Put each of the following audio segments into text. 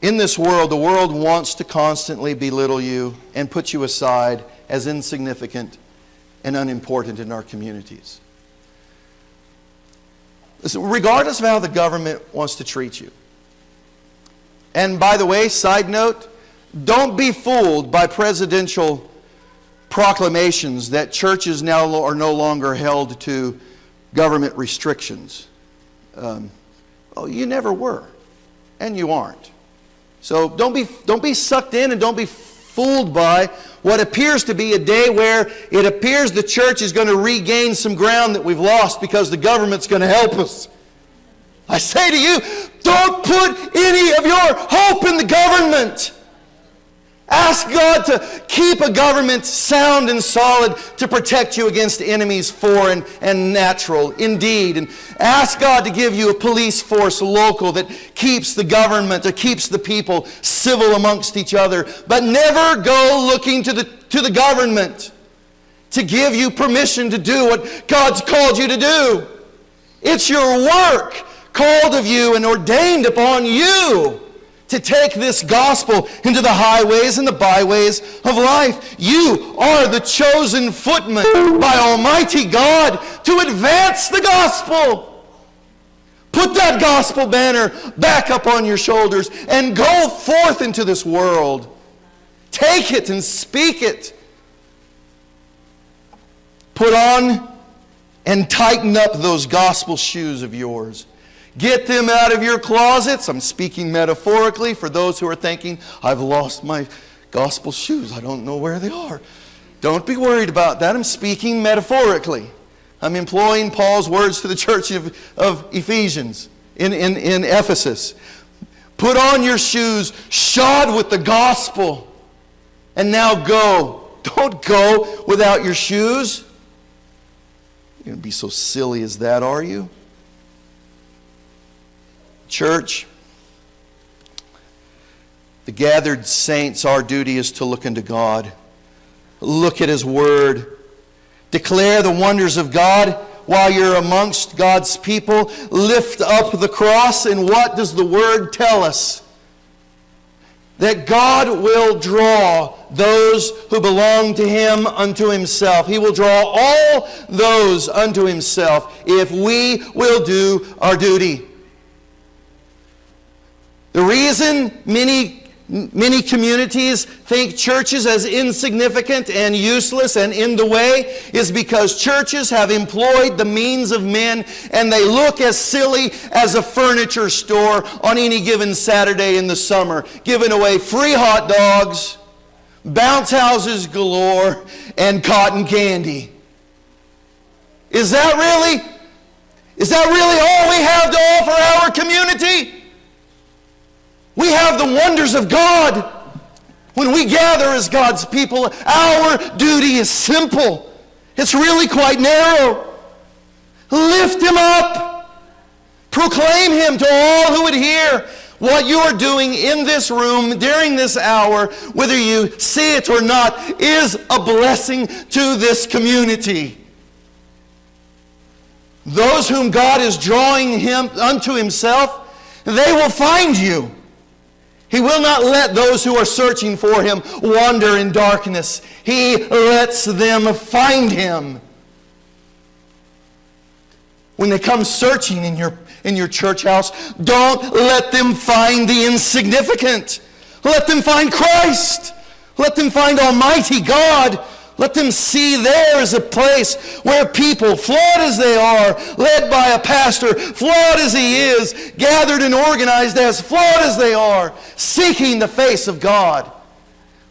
In this world, the world wants to constantly belittle you and put you aside as insignificant and unimportant in our communities. Listen, regardless of how the government wants to treat you. And by the way, side note, don't be fooled by presidential proclamations that churches now are no longer held to government restrictions. You never were, and you aren't. So don't be sucked in and don't be fooled by what appears to be a day where it appears the church is going to regain some ground that we've lost because the government's going to help us. I say to you, don't put any of your hope in the government. Ask God to keep a government sound and solid to protect you against enemies, foreign and natural, indeed. And ask God to give you a police force local that keeps the government or keeps the people civil amongst each other. But never go looking to the government to give you permission to do what God's called you to do. It's your work called of you and ordained upon you to take this gospel into the highways and the byways of life. You are the chosen footman by Almighty God to advance the gospel. Put that gospel banner back up on your shoulders and go forth into this world. Take it and speak it. Put on and tighten up those gospel shoes of yours. Get them out of your closets. I'm speaking metaphorically for those who are thinking, I've lost my gospel shoes. I don't know where they are. Don't be worried about that. I'm speaking metaphorically. I'm employing Paul's words to the church of Ephesians in Ephesus. Put on your shoes, shod with the gospel, and now go. Don't go without your shoes. You're going to be so silly as that, are you? Church, the gathered saints, our duty is to look unto God. Look at His Word. Declare the wonders of God while you're amongst God's people. Lift up the cross. And what does the Word tell us? That God will draw those who belong to Him unto Himself. He will draw all those unto Himself if we will do our duty. The reason many communities think churches as insignificant and useless and in the way is because churches have employed the means of men and they look as silly as a furniture store on any given Saturday in the summer, giving away free hot dogs, bounce houses galore, and cotton candy. Is that really all we have to offer our community? We have the wonders of God. When we gather as God's people, our duty is simple. It's really quite narrow. Lift Him up. Proclaim Him to all who would hear. What you are doing in this room during this hour, whether you see it or not, is a blessing to this community. Those whom God is drawing Him unto Himself, they will find you. He will not let those who are searching for Him wander in darkness. He lets them find Him. When they come searching in your church house, don't let them find the insignificant. Let them find Christ. Let them find Almighty God. Let them see there is a place where people, flawed as they are, led by a pastor, flawed as he is, gathered and organized as flawed as they are, seeking the face of God.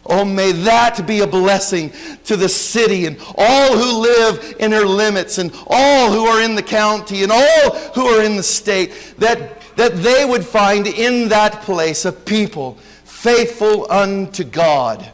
Oh, may that be a blessing to the city and all who live in her limits and all who are in the county and all who are in the state, that they would find in that place a people faithful unto God.